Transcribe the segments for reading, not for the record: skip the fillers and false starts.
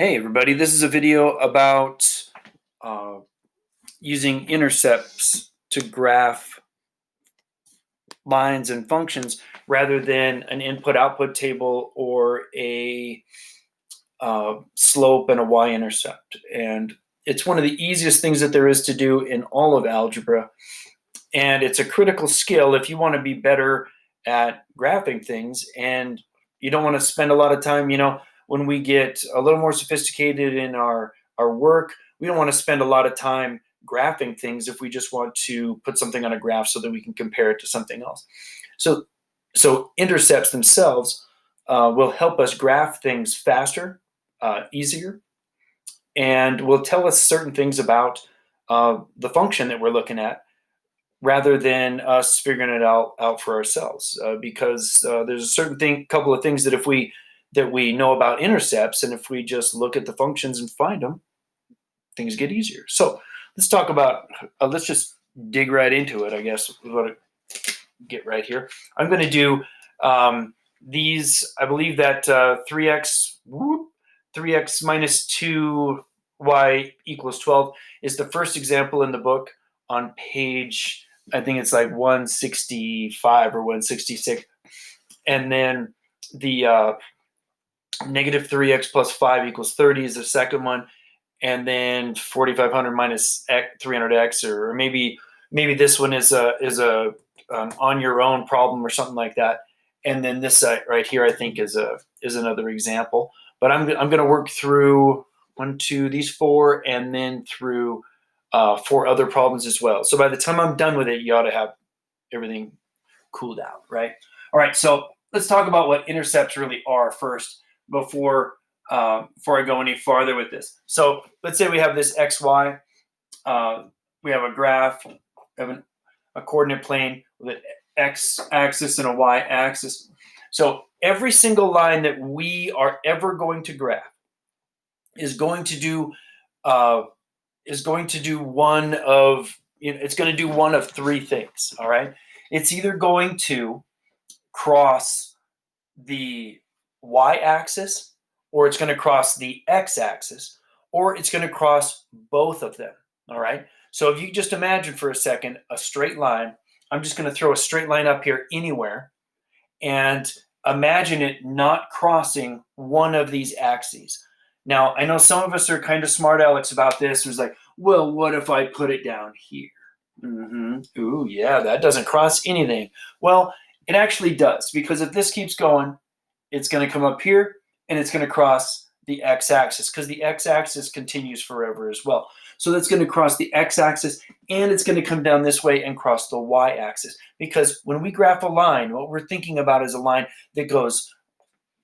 Hey everybody, this is a video about uh, using intercepts to graph lines and functions rather than an input-output table or a slope and a y-intercept. And it's one of the easiest things that there is to do in all of algebra. And it's a critical skill if you want to be better at graphing things and you don't want to spend a lot of time, when we get a little more sophisticated in our work, we don't want to spend a lot of time graphing things if we just want to put something on a graph so that we can compare it to something else. So intercepts themselves will help us graph things faster, easier, and will tell us certain things about the function that we're looking at rather than us figuring it out for ourselves. Because there's a couple of things that we know about intercepts, and if we just look at the functions and find them, things get easier. So let's talk about. Let's just dig right into it. I guess we want to get right here. I'm going to do these. I believe that 3x minus 2y equals 12 is the first example in the book on page, I think it's like 165 or 166. And then the negative 3x plus 5 equals 30 is the second one. And then 4,500 minus 300x, or maybe this one is a on your own problem or something like that. And then this right here, I think, is another example. But I'm going to work through these four, and then through four other problems as well. So by the time I'm done with it, you ought to have everything cooled out, right? All right, so let's talk about what intercepts really are first before I go any farther with this. So let's say we have this xy. We have a graph, we have a coordinate plane with an x-axis and a y-axis. So every single line that we are ever going to graph is going to do one of it's going to do one of three things. All right, it's either going to cross the y-axis, or it's going to cross the x-axis, or it's going to cross both of them. All right, so if you just imagine for a second a straight line, I'm just going to throw a straight line up here anywhere, and imagine it not crossing one of these axes. Now, I know some of us are kind of smart alecks about this. It's like, well, what if I put it down here? Ooh, yeah, that doesn't cross anything. Well, it actually does, because if this keeps going, it's going to come up here, and it's going to cross the x-axis, because the x-axis continues forever as well. So that's going to cross the x-axis, and it's going to come down this way and cross the y-axis. Because when we graph a line, what we're thinking about is a line that goes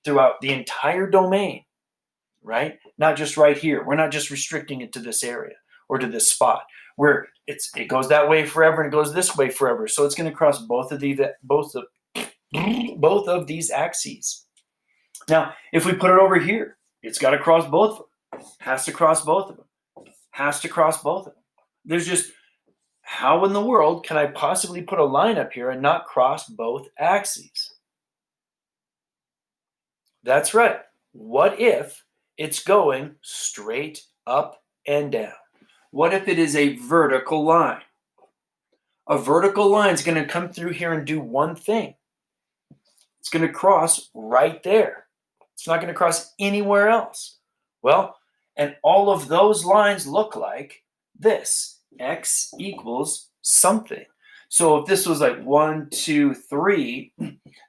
throughout the entire domain, right? Not just right here. We're not just restricting it to this area or to this spot, where it goes that way forever and it goes this way forever. So it's going to cross both of these axes. Now, if we put it over here, it's got to cross both of them. Has to cross both of them. Has to cross both of them. There's just, how in the world can I possibly put a line up here and not cross both axes? That's right. What if it's going straight up and down? What if it is a vertical line? A vertical line is going to come through here and do one thing. It's going to cross right there. It's not going to cross anywhere else. Well, and all of those lines look like this. X equals something. So if this was like 1, 2, 3,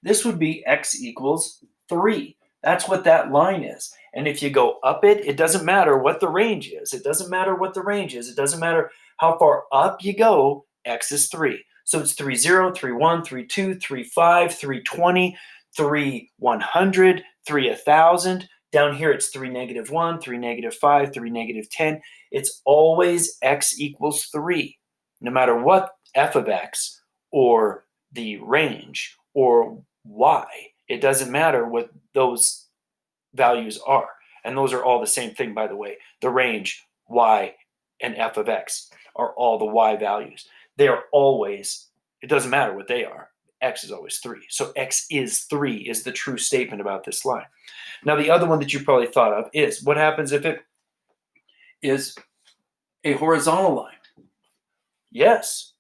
this would be x equals 3. That's what that line is. And if you go up it, it doesn't matter what the range is. It doesn't matter what the range is. It doesn't matter how far up you go, x is 3. So it's 3, 0, 3, 1, 3, 2, 3, 5, 3, 20, 3, 100, 3, 1,000. Down here, it's 3, negative 1, 3, negative 5, 3, negative 10. It's always x equals 3, no matter what f of x or the range or y. It doesn't matter what those values are. And those are all the same thing, by the way. The range, y, and f of x are all the y values. They are always, it doesn't matter what they are. x is always 3. So x is 3 is the true statement about this line. Now, the other one that you probably thought of is, what happens if it is a horizontal line? Yes,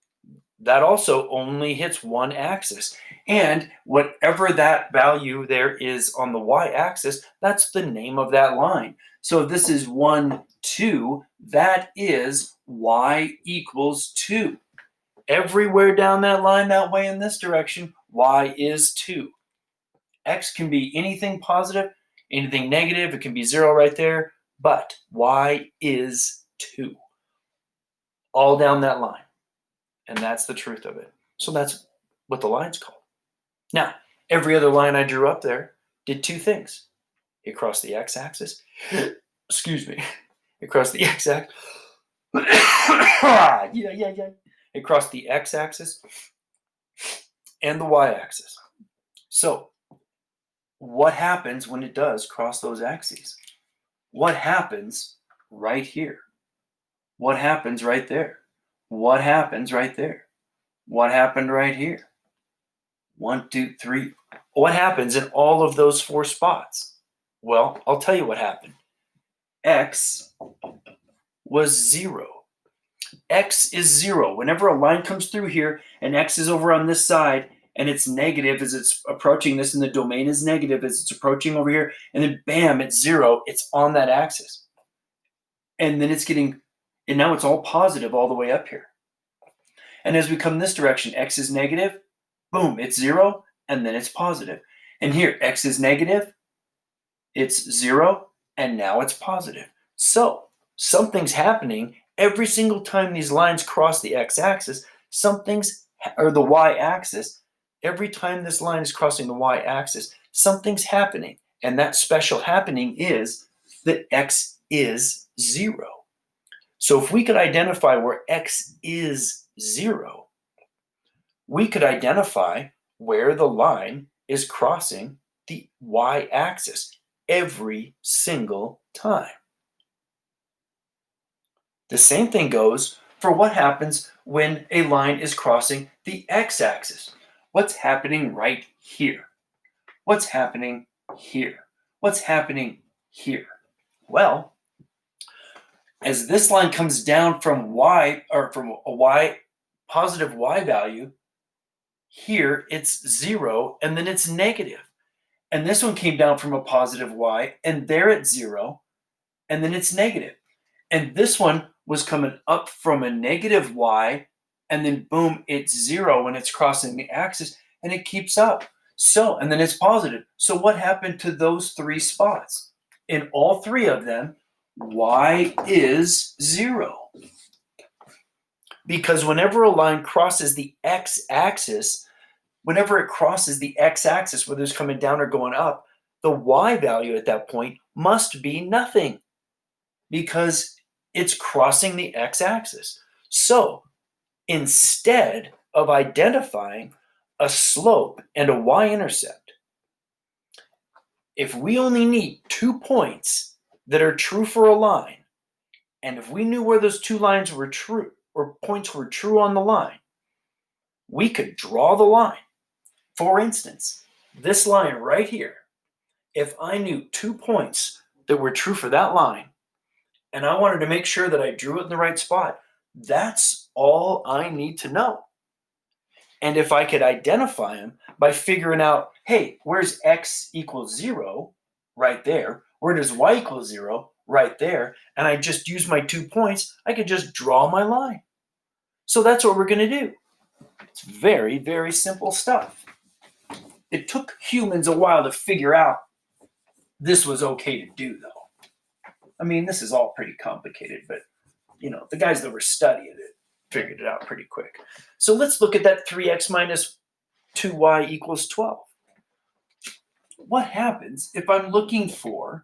that also only hits one axis. And whatever that value there is on the y-axis, that's the name of that line. So if this is 1, 2, that is y equals 2. Everywhere down that line that way in this direction, y is 2. X can be anything positive, anything negative. It can be 0 right there, but y is 2. All down that line. And that's the truth of it. So that's what the line's called. Now, every other line I drew up there did two things. It crossed the x-axis. Excuse me. It crossed the x-axis. yeah. It crossed the x-axis and the y-axis. So, what happens when it does cross those axes? What happens right here? What happens right there? What happens right there? What happened right here? 1, 2, 3. What happens in all of those 4 spots? Well, I'll tell you what happened. X was 0. X is 0. Whenever a line comes through here and X is over on this side and it's negative as it's approaching this and the domain is negative as it's approaching over here, and then bam, it's 0. It's on that axis. And then and now it's all positive all the way up here. And as we come this direction, X is negative, boom, it's 0, and then it's positive. And here, X is negative, it's 0, and now it's positive. So something's happening every single time these lines cross the x-axis, or the y-axis. Every time this line is crossing the y-axis, something's happening. And that special happening is that x is 0. So if we could identify where x is 0, we could identify where the line is crossing the y-axis every single time. The same thing goes for what happens when a line is crossing the x-axis. What's happening right here? What's happening here? What's happening here? Well, as this line comes down from y, or from a positive y value, here it's 0 and then it's negative. And this one came down from a positive y and there it's 0 and then it's negative. And this one was coming up from a negative y and then boom, it's 0 when it's crossing the axis and it keeps up. So, and then it's positive. So what happened to those 3 spots? In all 3 of them, y is 0. Because whenever a line crosses the x-axis, whenever it crosses the x-axis, whether it's coming down or going up, the y value at that point must be nothing because it's crossing the x-axis. So instead of identifying a slope and a y-intercept, if we only need 2 points that are true for a line, and if we knew where those 2 lines were true, or points were true on the line, we could draw the line. For instance, this line right here, if I knew 2 points that were true for that line, and I wanted to make sure that I drew it in the right spot, that's all I need to know. And if I could identify them by figuring out, hey, where's x equals 0? Right there. Where does y equal 0? Right there. And I just use my 2 points, I could just draw my line. So that's what we're going to do. It's very, very simple stuff. It took humans a while to figure out this was okay to do, though. I mean, this is all pretty complicated, but, the guys that were studying it figured it out pretty quick. So let's look at that 3x minus 2y equals 12. What happens if I'm looking for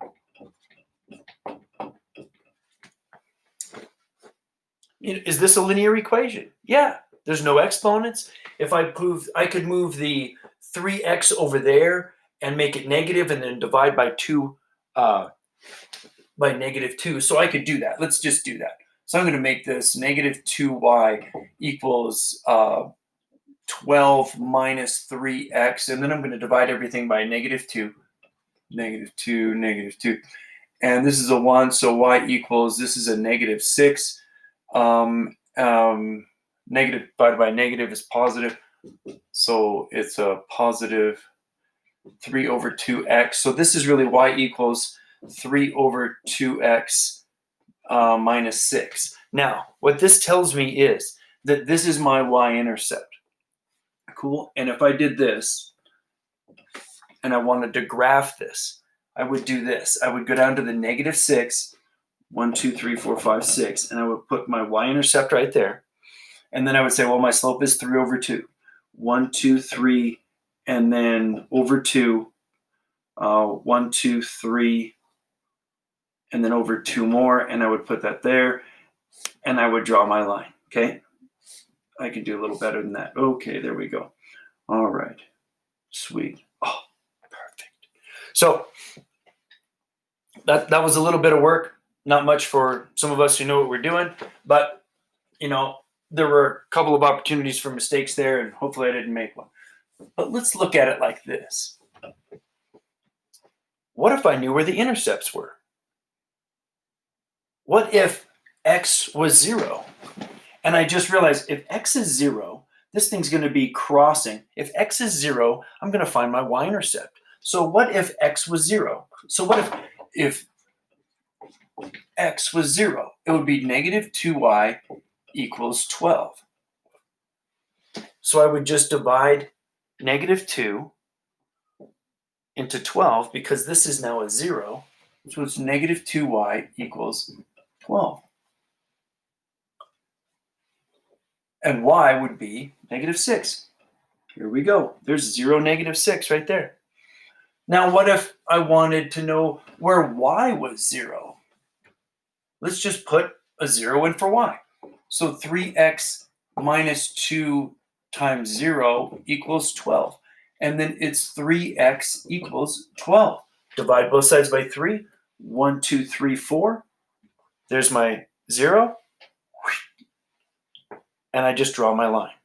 is this a linear equation? Yeah, there's no exponents. If I could move the 3x over there and make it negative and then divide by 2 by negative 2. So I could do that. Let's just do that. So I'm going to make this negative 2y equals 12 minus 3x, and then I'm going to divide everything by -2, -2, -2. And this is a 1, so y equals, this is a -6. Negative divided by negative is positive. So it's a positive 3 over 2x. So this is really y equals 3 over 2x minus 6. Now, what this tells me is that this is my y-intercept. Cool. And if I did this and I wanted to graph this, I would do this. I would go down to the -6, 1, 2, 3, 4, 5, 6, and I would put my y-intercept right there. And then I would say, well, my slope is 3 over 2. 1, 2, 3, and then over 2. 1, 2, 3, and then over 2 more, and I would put that there, and I would draw my line. Okay, I can do a little better than that. Okay, there we go. All right, sweet. Oh, perfect. So that was a little bit of work. Not much for some of us who know what we're doing, but there were a couple of opportunities for mistakes there, and hopefully I didn't make one. But let's look at it like this. What if I knew where the intercepts were? What if x was 0? And I just realized if x is 0, this thing's going to be crossing. If x is 0, I'm going to find my y-intercept. So what if x was 0? So what if x was 0? It would be -2y equals 12. So I would just divide -2 into 12 because this is now a 0. So it's -2y equals 12. And y would be -6. Here we go. There's 0, -6 right there. Now, what if I wanted to know where y was 0? Let's just put a 0 in for y. So 3x minus 2 times 0 equals 12. And then it's 3x equals 12. Divide both sides by 3. 1, 2, 3, 4. There's my 0. And I just draw my line.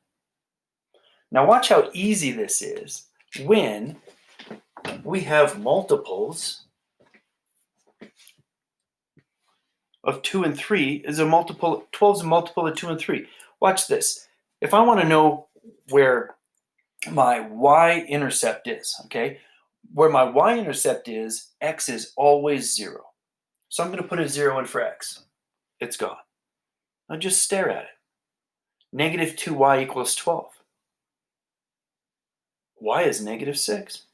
Now watch how easy this is when we have multiples of 2 and 3 is a multiple, 12 is a multiple of 2 and 3. Watch this. If I want to know where my y-intercept is, okay, where my y-intercept is, x is always 0. So I'm going to put a 0 in for x. It's gone. Now just stare at it. -2y equals 12. Y is -6.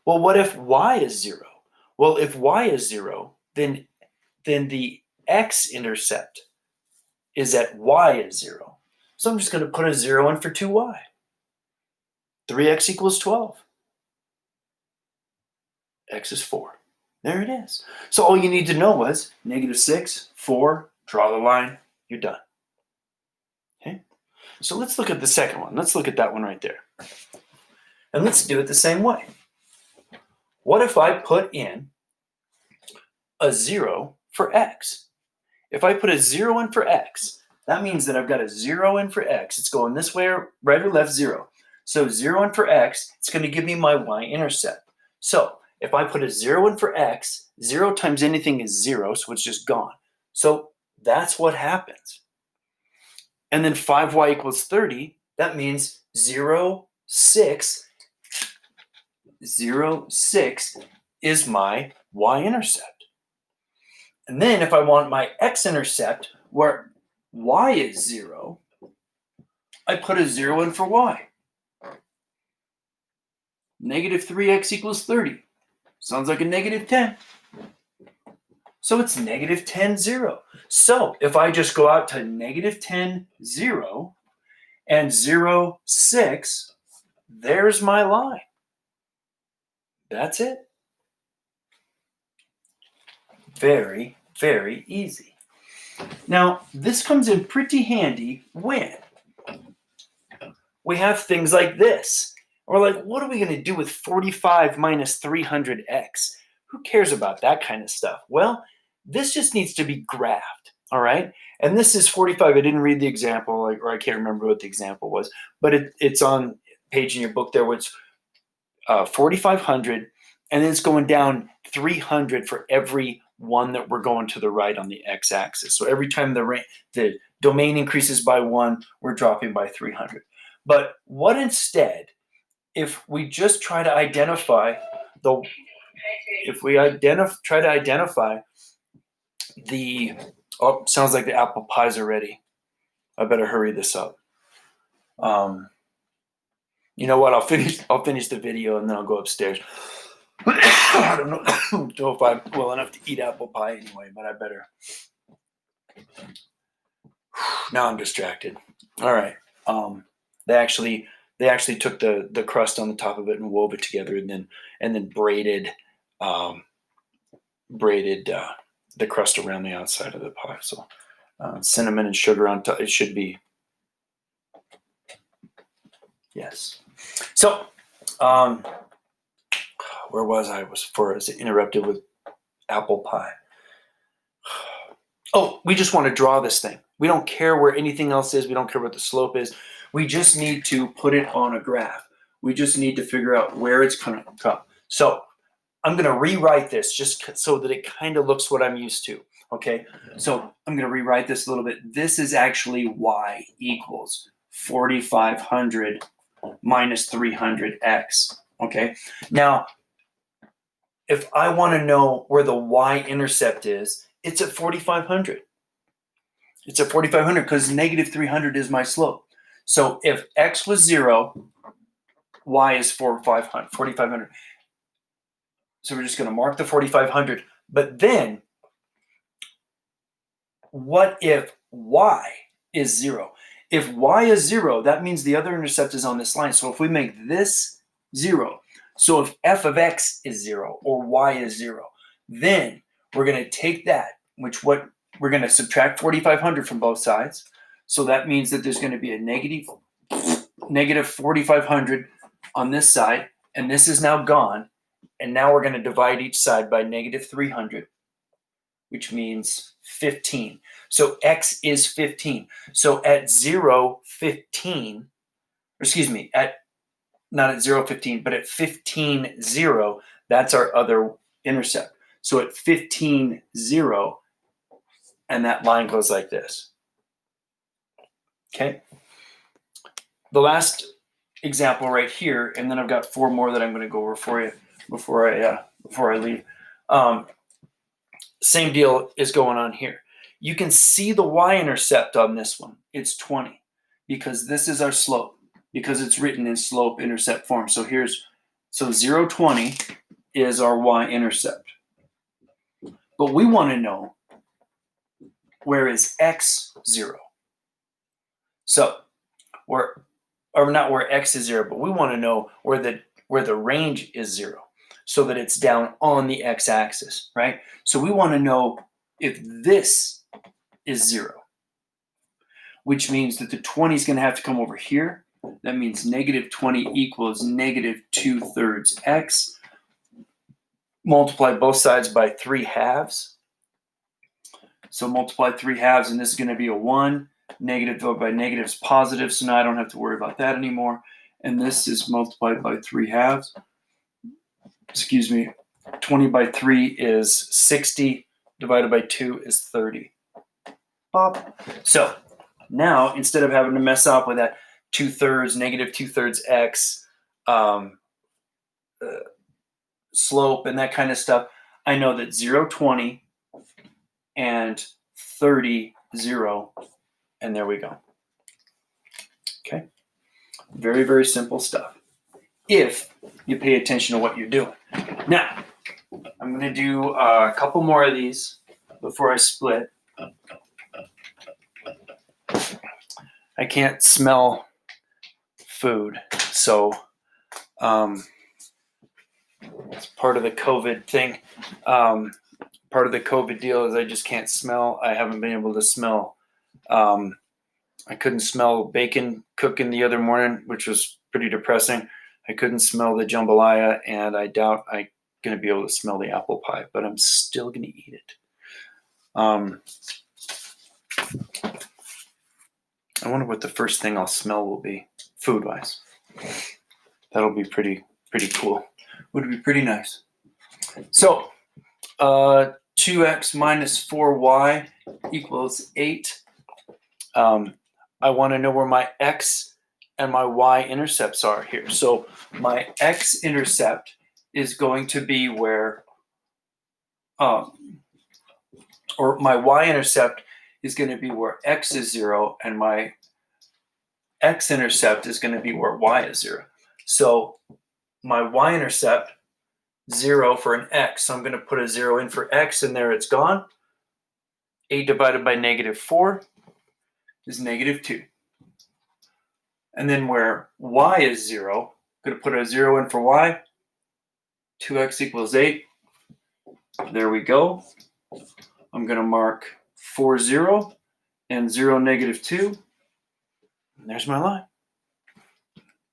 Well, what if y is 0? Well, if y is 0, then the x-intercept is at y is 0. So I'm just going to put a 0 in for 2y. 3x equals 12. X is 4. There it is. So all you need to know was -6, 4, draw the line, you're done. Okay? So let's look at the second one. Let's look at that one right there. And let's do it the same way. What if I put in a 0 for x? If I put a 0 in for x, that means that I've got a 0 in for x. It's going this way, or right or left, 0. So 0 in for x, it's going to give me my y-intercept. So if I put a 0 in for x, 0 times anything is 0, so it's just gone. So that's what happens. And then 5y equals 30, that means 0, 6, 0, 6 is my y-intercept. And then if I want my x-intercept, where y is 0, I put a 0 in for y. -3x equals 30. Sounds like a -10. So it's -10, 0. So if I just go out to -10, 0, and 0, 6, there's my line. That's it. Very, very easy. Now, this comes in pretty handy when we have things like this. We're like, what are we going to do with 45 minus 300x? Who cares about that kind of stuff? Well, this just needs to be graphed. All right. And this is 45. I didn't read the example, or I can't remember what the example was, but it's on page in your book there, where it's 4,500, and then it's going down 300 for every one that we're going to the right on the x-axis. So every time the domain increases by 1, we're dropping by 300. But what instead, if we just try to identify the, try to identify the, oh, sounds like the apple pies are ready. I better hurry this up. You know what? I'll finish the video and then I'll go upstairs. I don't know if I'm well enough to eat apple pie anyway, but I better. Now I'm distracted. All right. They actually took the crust on the top of it and wove it together, and then braided the crust around the outside of the pie. So cinnamon and sugar on top. It should be. Yes. So, where was I? I was interrupted with apple pie. Oh, we just want to draw this thing. We don't care where anything else is. We don't care what the slope is. We just need to put it on a graph. We just need to figure out where it's going to come. So I'm going to rewrite this just so that it kind of looks what I'm used to. Okay, so I'm going to rewrite this a little bit. This is actually y equals 4,500 minus 300x. Okay, now if I want to know where the y-intercept is, it's at 4,500. It's at 4,500 because negative 300 is my slope. So if x was 0, y is 4,500. So we're just going to mark the 4,500. But then, what if y is 0? If y is 0, that means the other intercept is on this line. So if we make this 0, so if f of x is 0 or y is 0, then we're going to take that, we're going to subtract 4,500 from both sides. So that means that there's going to be a negative 4,500 on this side, and this is now gone. And now we're going to divide each side by negative 300, which means 15. So x is 15. So at 0, 15, excuse me, not at 0, 15, but at 15, 0, that's our other intercept. So at 15, 0, and that line goes like this. Okay. The last example right here, and then I've got 4 more that I'm going to go over for you before I leave. Same deal is going on here. You can see the y-intercept on this one. It's 20 because this is our slope, because it's written in slope-intercept form. So 0, 20 is our y-intercept. But we want to know, where is x 0? So not where x is 0, but we want to know where the range is 0, so that it's down on the x-axis, right? So we want to know if this is 0, which means that the 20 is going to have to come over here. That means negative 20 equals negative 2/3 x. Multiply both sides by 3/2. So multiply 3/2, and this is going to be a 1. Negative divided by negative is positive, so now I don't have to worry about that anymore. And this is multiplied by 3/2. Excuse me. 20 by 3 is 60. Divided by 2 is 30. Pop. So now, instead of having to mess up with that 2/3, negative 2/3 x, slope and that kind of stuff, I know that 0, 20 and 30, 0, and there we go. Okay. Very, very simple stuff, if you pay attention to what you're doing. Now, I'm going to do a couple more of these before I split. I can't smell food, so it's part of the COVID thing. Part of the COVID deal is I just can't smell. I haven't been able to smell. I couldn't smell bacon cooking the other morning, which was pretty depressing. I couldn't smell the jambalaya, and I doubt I'm going to be able to smell the apple pie, but I'm still going to eat it. I wonder what the first thing I'll smell will be, food-wise. That'll be pretty cool. Would be pretty nice. So, 2x minus 4y equals 8. I want to know where my x and my y-intercepts are here. So my x-intercept is going to be where, or my y-intercept is going to be where x is 0, and my x-intercept is going to be where y is 0. So my y-intercept, 0 for an x. So I'm going to put a 0 in for x, and there it's gone. 8 divided by -4 is -2. And then where y is 0, I'm going to put a 0 in for y. 2x equals 8. There we go. I'm going to mark 4, 0, and 0, -2. And there's my line.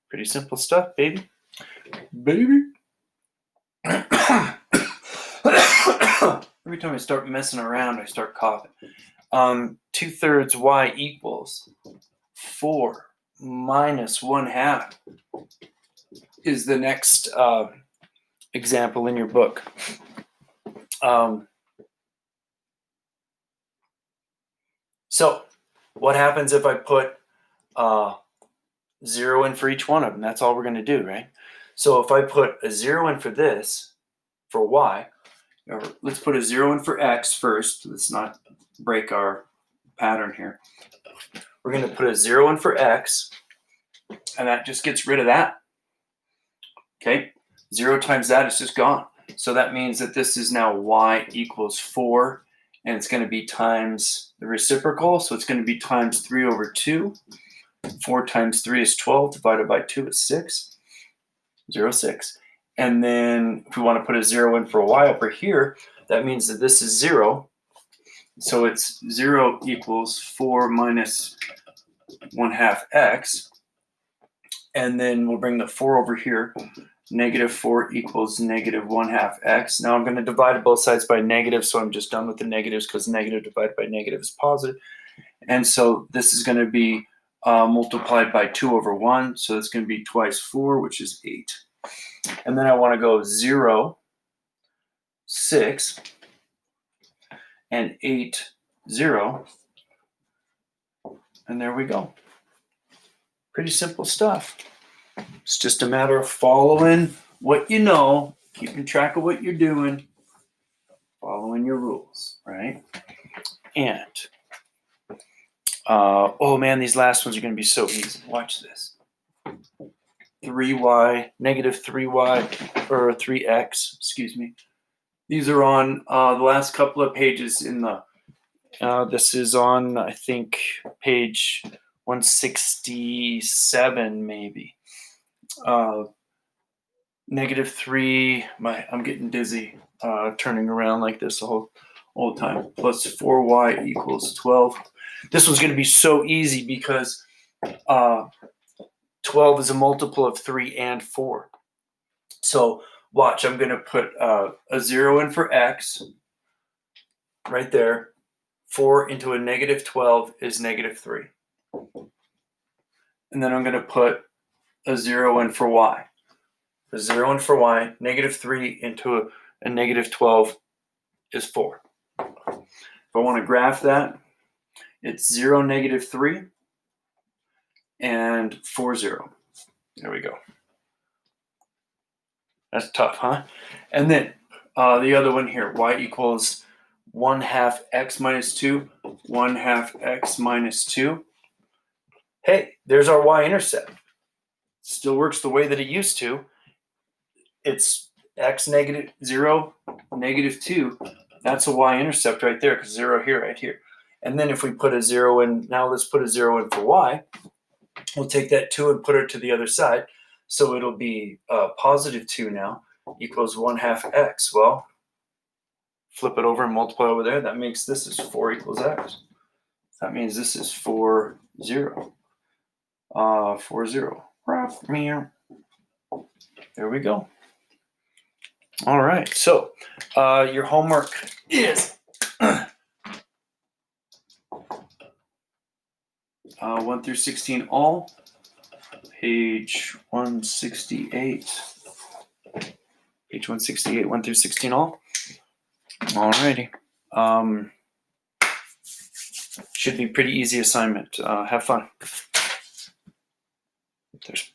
Pretty simple stuff, baby. Every time I start messing around, I start coughing. 2/3 y equals 4 minus 1/2 is the next example in your book. So what happens if I put 0 in for each one of them? That's all we're going to do, right? So if I put a 0 in for this, for y, or let's put a 0 in for x first. Let's not break our pattern here. We're going to put a 0 in for x, and that just gets rid of that. Okay, 0 times that is just gone. So that means that this is now y equals 4, and it's going to be times the reciprocal, so it's going to be times 3 over 2. 4 times 3 is 12, divided by 2 is 6. 0, 6. And then if we want to put a 0 in for y over here, that means that this is 0. So it's 0 equals 4 minus 1/2 x. And then we'll bring the 4 over here. -4 equals -1/2 x. Now I'm going to divide both sides by negative, so I'm just done with the negatives because negative divided by negative is positive. And so this is going to be multiplied by 2 over 1. So it's going to be twice 4, which is 8. And then I want to go 0, 6, and 8, 0. And there we go. Pretty simple stuff. It's just a matter of following what you know, keeping track of what you're doing, following your rules, right? And, oh man, these last ones are going to be so easy. Watch this. 3y, -3y, or 3x, excuse me. These are on the last couple of pages in the, this is on, I think, page 167 maybe. -3, I'm getting dizzy turning around like this the whole time, plus 4y equals 12. This one's going to be so easy because 12 is a multiple of 3 and 4. So watch, I'm going to put a 0 in for x right there. 4 into a -12 is -3. And then I'm going to put a 0 in for y. A 0 in for y, -3 into a -12 is 4. If I want to graph that, it's 0, -3, and 4, 0. There we go. That's tough, huh? And then the other one here, y equals 1/2 x minus 2, 1/2 x minus 2. Hey, there's our y-intercept. Still works the way that it used to. It's x -0, -2. That's a y-intercept right there, because 0 here, right here. And then if we put a 0 in, now let's put a 0 in for y. We'll take that 2 and put it to the other side. So it'll be +2 now, equals 1/2 x. Well, flip it over and multiply over there. That makes this is 4 equals x. That means this is 4, 0. 4, 0. There we go. All right. So your homework is 1 through 16 all. Page 168. Page 168, 1 through 16 all. Alrighty. Should be pretty easy assignment. Have fun. There's